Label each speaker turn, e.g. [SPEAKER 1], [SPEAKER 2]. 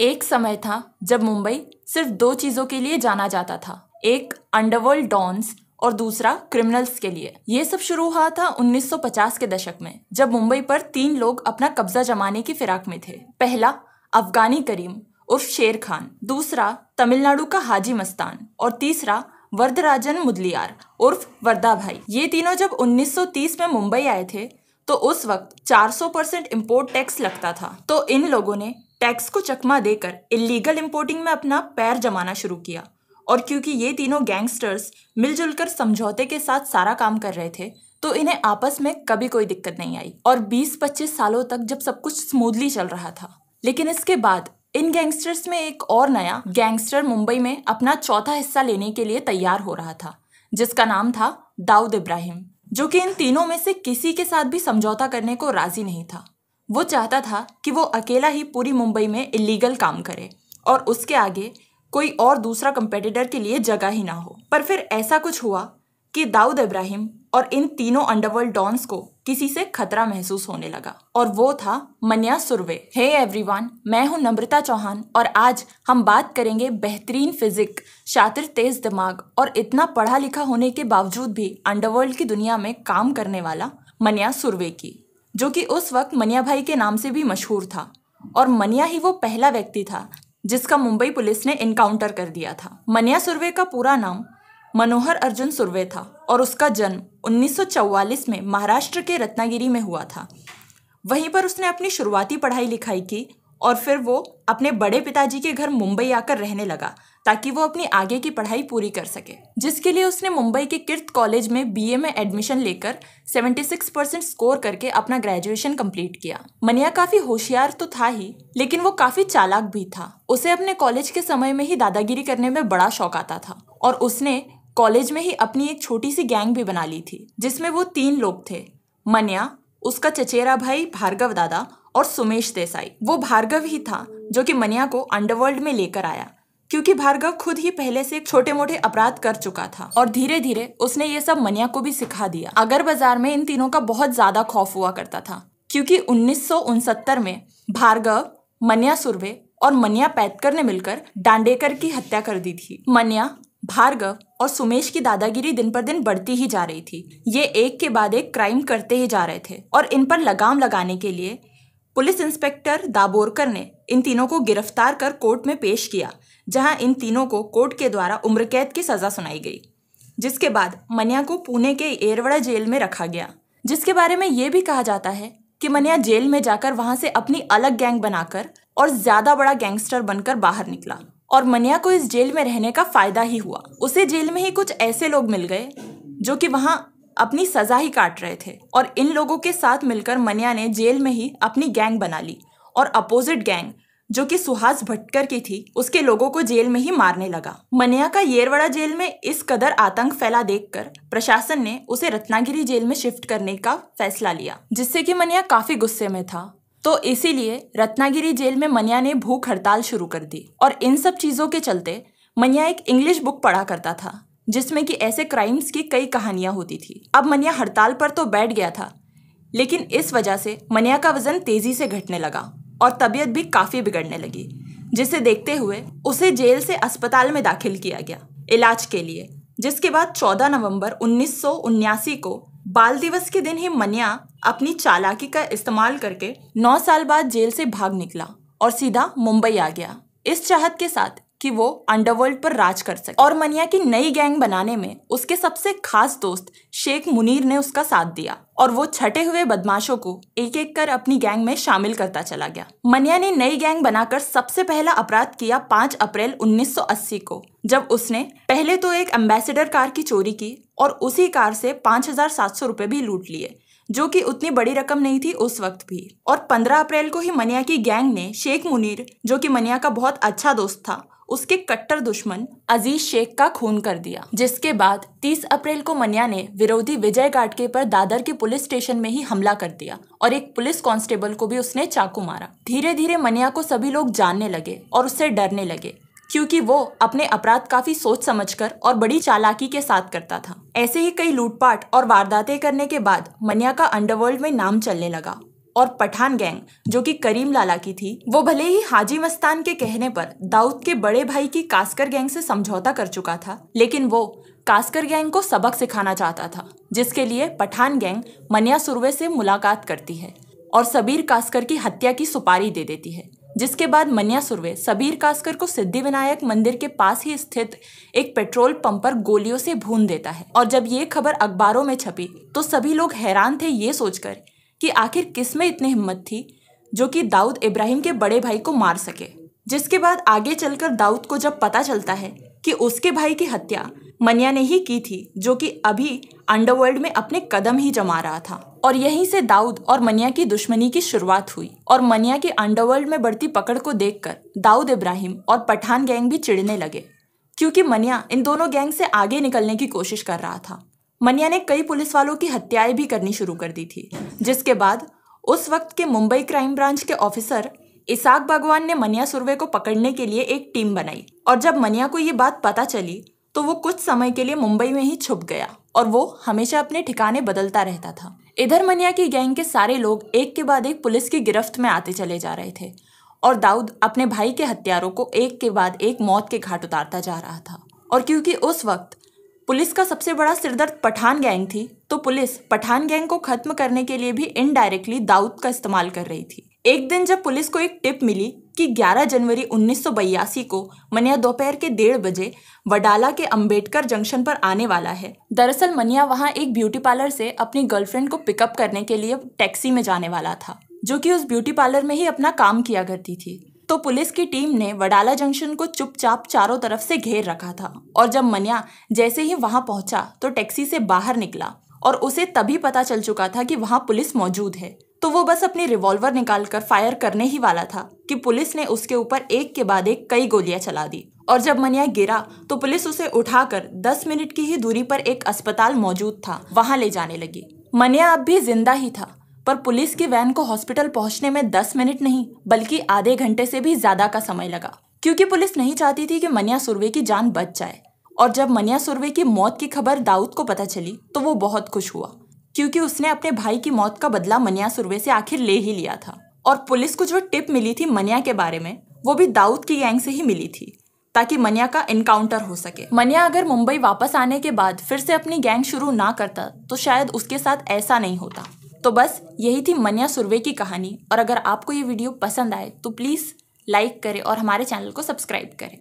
[SPEAKER 1] एक समय था जब मुंबई सिर्फ दो चीजों के लिए जाना जाता था, एक अंडरवर्ल्ड डॉन्स और दूसरा क्रिमिनल्स के लिए। ये सब शुरू हुआ था 1950 के दशक में, जब मुंबई पर तीन लोग अपना कब्जा जमाने की फिराक में थे। पहला अफगानी करीम उर्फ शेर खान, दूसरा तमिलनाडु का हाजी मस्तान और तीसरा वरदराजन मुदलियार उर्फ वर्दा भाई। ये तीनों जब 1930 में मुंबई आए थे तो उस वक्त 400% इम्पोर्ट टैक्स लगता था। तो इन लोगों ने टैक्स को चकमा देकर इलीगल इंपोर्टिंग में अपना पैर जमाना शुरू किया। और क्योंकि ये तीनों गैंगस्टर्स मिलजुल कर समझौते के साथ सारा काम कर रहे थे तो इन्हें आपस में कभी कोई दिक्कत नहीं आई और 20-25 सालों तक जब सब कुछ स्मूथली चल रहा था। लेकिन इसके बाद इन गैंगस्टर्स में एक और नया गैंगस्टर मुंबई में अपना चौथा हिस्सा लेने के लिए तैयार हो रहा था, जिसका नाम था दाऊद इब्राहिम, जो कि इन तीनों में से किसी के साथ भी समझौता करने को राजी नहीं था। वो चाहता था कि वो अकेला ही पूरी मुंबई में इलीगल काम करे और उसके आगे कोई और दूसरा कंपेटिटर के लिए जगह ही ना हो। पर फिर ऐसा कुछ हुआ कि दाऊद इब्राहिम और इन तीनों अंडरवर्ल्ड डॉन्स को किसी से खतरा महसूस होने लगा और वो था मन्या सुर्वे। हे एवरीवन, मैं हूं नम्रता चौहान और आज हम बात करेंगे बेहतरीन फिजिक, शातिर तेज दिमाग और इतना पढ़ा लिखा होने के बावजूद भी अंडरवर्ल्ड की दुनिया में काम करने वाला मन्या सुर्वे की, जो कि उस वक्त मन्या भाई के नाम से भी मशहूर था। और मन्या ही वो पहला व्यक्ति था जिसका मुंबई पुलिस ने इनकाउंटर कर दिया था। मन्या सुर्वे का पूरा नाम मनोहर अर्जुन सुर्वे था और उसका जन्म 1944 में महाराष्ट्र के रत्नागिरी में हुआ था। वहीं पर उसने अपनी शुरुआती पढ़ाई लिखाई की और फिर वो अपने बड़े पिताजी के घर मुंबई आकर रहने लगा ताकि वो अपनी आगे की पढ़ाई पूरी कर सके, जिसके लिए उसने मुंबई के किर्त कॉलेज में बीए में एडमिशन लेकर 76% स्कोर करके अपना ग्रेजुएशन कंप्लीट किया। मन्या काफी होशियार तो था ही, लेकिन वो काफी चालाक भी था। उसे अपने कॉलेज के समय में ही दादागिरी करने में बड़ा शौक आता था और उसने कॉलेज में ही अपनी एक छोटी सी गैंग भी बना ली थी, जिसमें वो 3 लोग थे, मन्या, उसका चचेरा भाई भार्गव दादा और सुमेश देसाई। वो भार्गव ही था जो कि मन्या को अंडरवर्ल्ड में लेकर आया, क्योंकि भार्गव खुद ही पहले से छोटे मोटे अपराध कर चुका था और धीरे धीरे उसने ये सब मन्या को भी सिखा दिया। अगर बाजार में इन तीनों का बहुत ज्यादा खौफ हुआ करता था, क्योंकि 1969 में भार्गव, मन्या सुर्वे और मन्या पैतकर ने मिलकर डांडेकर की हत्या कर दी थी। मन्या, भार्गव और सुमेश की दादागिरी दिन पर दिन बढ़ती ही जा रही थी। ये एक के बाद एक क्राइम करते ही जा रहे थे और इन पर लगाम लगाने के लिए पुलिस इंस्पेक्टर दाबोरकर ने इन तीनों को गिरफ्तार कर कोर्ट में पेश किया, जहां इन तीनों को कोर्ट के द्वारा उम्र कैद की सजा सुनाई गई। जिसके बाद मन्या को पुणे के येरवड़ा जेल में रखा गया, जिसके बारे में ये भी कहा जाता है कि मन्या जेल में जाकर वहां से अपनी अलग गैंग बनाकर और ज्यादा बड़ा गैंगस्टर बनकर बाहर निकला। और मन्या को इस जेल में रहने का फायदा ही हुआ। उसे जेल में ही कुछ ऐसे लोग मिल गए जो कि वहां अपनी सजा ही काट रहे थे और इन लोगों के साथ मिलकर मन्या ने जेल में ही अपनी गैंग बना ली और अपोजिट गैंग, जो कि सुहास भटकर की थी, उसके लोगों को जेल में ही मारने लगा। मन्या का येरवड़ा जेल में इस कदर आतंक फैला देखकर प्रशासन ने उसे रत्नागिरी जेल में शिफ्ट करने का फैसला लिया, जिससे कि मन्या काफी गुस्से में था। तो इसीलिए रत्नागिरी जेल में मन्या ने भूख हड़ताल शुरू कर दी और इन सब चीजों के चलते मन्या एक इंग्लिश बुक पढ़ा करता था जिसमें कि ऐसे क्राइम्स की कई कहानियां होती थी। अब मन्या हड़ताल पर तो बैठ गया था, लेकिन इस वजह से मन्या का वजन तेजी से घटने लगा और तबीयत भी काफी बिगड़ने लगी, जिसे देखते हुए उसे जेल से अस्पताल में दाखिल किया गया इलाज के लिए। जिसके बाद 14 नवंबर 1979 को बाल दिवस के दिन ही मन्या अपनी चालाकी का इस्तेमाल करके 9 साल बाद जेल से भाग निकला और सीधा मुंबई आ गया, इस चाहत के साथ कि वो अंडरवर्ल्ड पर राज कर सके। और मन्या की नई गैंग बनाने में उसके सबसे खास दोस्त शेख मुनीर ने उसका साथ दिया और वो छटे हुए बदमाशों को एक एक कर अपनी गैंग में शामिल करता चला गया। मन्या ने नई गैंग बनाकर सबसे पहला अपराध किया 5 अप्रैल 1980 को, जब उसने पहले तो एक एम्बेसडर कार की चोरी की और उसी कार से 5,700 रुपए भी लूट लिए, जो कि उतनी बड़ी रकम नहीं थी उस वक्त भी। और 15 अप्रैल को ही मन्या की गैंग ने शेख मुनीर, जो कि मन्या का बहुत अच्छा दोस्त था, उसके कट्टर दुश्मन अजीज शेख का खून कर दिया। जिसके बाद 30 अप्रैल को मन्या ने विरोधी विजय गाडगे पर दादर के पुलिस स्टेशन में ही हमला कर दिया और एक पुलिस कांस्टेबल को भी उसने चाकू मारा। धीरे धीरे मन्या को सभी लोग जानने लगे और उससे डरने लगे, क्योंकि वो अपने अपराध काफी सोच समझकर और बड़ी चालाकी के साथ करता था। ऐसे ही कई लूटपाट और वारदातें करने के बाद मन्या का अंडरवर्ल्ड में नाम चलने लगा और पठान गैंग जो कि करीम लाला की थी, वो भले ही हाजी मस्तान के कहने पर दाऊद के बड़े भाई की कास्कर गैंग से समझौता कर चुका था, लेकिन वो कास्कर गैंग को सबक सिखाना चाहता था, जिसके लिए पठान गैंग मनिया सुरवे से मुलाकात करती है और सबीर कास्कर की हत्या की सुपारी दे देती है। जिसके बाद मनिया सुरवे सबीर कास्कर को सिद्धिविनायक मंदिर के पास ही स्थित एक पेट्रोल पंप पर गोलियों से भून देता है। और जब ये खबर अखबारों में छपी तो सभी लोग हैरान थे ये सोचकर कि आखिर किस में इतनी हिम्मत थी जो कि दाऊद इब्राहिम के बड़े भाई को मार सके। जिसके बाद आगे चलकर दाऊद को जब पता चलता है कि उसके भाई की हत्या मनिया ने ही की थी, जो कि अभी अंडरवर्ल्ड में अपने कदम ही जमा रहा था, और यहीं से दाऊद और मनिया की दुश्मनी की शुरुआत हुई। और मनिया की अंडरवर्ल्ड में बढ़ती पकड़ को देखकर दाऊद इब्राहिम और पठान गैंग भी चिढ़ने लगे, क्योंकि मनिया इन दोनों गैंग से आगे निकलने की कोशिश कर रहा था। मनिया ने कई पुलिस वालों की हत्याएं भी करनी शुरू कर दी थी, जिसके बाद उस वक्त के मुंबई क्राइम ब्रांच के ऑफिसर इसाक भगवान ने मनिया सुरवे को पकड़ने के लिए एक टीम बनाई। और जब मनिया को ये बात पता चली तो वो कुछ समय के लिए मुंबई में ही छुप गया और वो हमेशा अपने ठिकाने बदलता रहता था। इधर मनिया की गैंग के सारे लोग एक के बाद एक पुलिस की गिरफ्त में आते चले जा रहे थे और दाऊद अपने भाई के हत्यारों को एक के बाद एक मौत के घाट उतारता जा रहा था। और क्योंकि उस वक्त पुलिस का सबसे बड़ा सिरदर्द पठान गैंग थी, तो पुलिस पठान गैंग को खत्म करने के लिए भी इनडायरेक्टली दाऊद का इस्तेमाल कर रही थी। एक दिन जब पुलिस को एक टिप मिली कि 11 जनवरी 1982 को मनिया दोपहर के 1:30 बजे वडाला के अंबेडकर जंक्शन पर आने वाला है। दरअसल मनिया वहां एक ब्यूटी पार्लर से अपनी गर्लफ्रेंड को पिकअप करने के लिए टैक्सी में जाने वाला था, जो कि उस ब्यूटी पार्लर में ही अपना काम किया करती थी। तो पुलिस की टीम ने वडाला जंक्शन को चुपचाप चारों तरफ से घेर रखा था। और जब मनिया जैसे ही वहां पहुंचा तो टैक्सी से बाहर निकला और उसे तभी पता चल चुका था कि वहां पुलिस मौजूद है। तो वो बस अपनी रिवॉल्वर निकालकर फायर करने ही वाला था कि पुलिस ने उसके ऊपर एक के बाद एक कई गोलियां चला दी। और जब मनिया गिरा तो पुलिस उसे उठाकर 10 मिनट की ही दूरी पर एक अस्पताल मौजूद था, वहां ले जाने लगी। मनिया अब भी जिंदा ही था, पर पुलिस की वैन को हॉस्पिटल पहुंचने में 10 मिनट नहीं बल्कि आधे घंटे से भी ज्यादा का समय लगा, क्योंकि पुलिस नहीं चाहती थी कि मनिया सुरवे की जान बच जाए। और जब मनिया सुरवे की मौत की खबर दाऊद को पता चली तो वो बहुत खुश हुआ, क्योंकि उसने अपने भाई की मौत का बदला मनिया सुरवे से आखिर ले ही लिया था। और पुलिस को जो टिप मिली थी मनिया के बारे में, वो भी दाऊद की गैंग से ही मिली थी, ताकि मनिया का इनकाउंटर हो सके। मनिया अगर मुंबई वापस आने के बाद फिर से अपनी गैंग शुरू ना करता तो शायद उसके साथ ऐसा नहीं होता। तो बस यही थी मनिया सुरवे की कहानी। और अगर आपको ये वीडियो पसंद आए तो प्लीज़ लाइक करें और हमारे चैनल को सब्सक्राइब करें।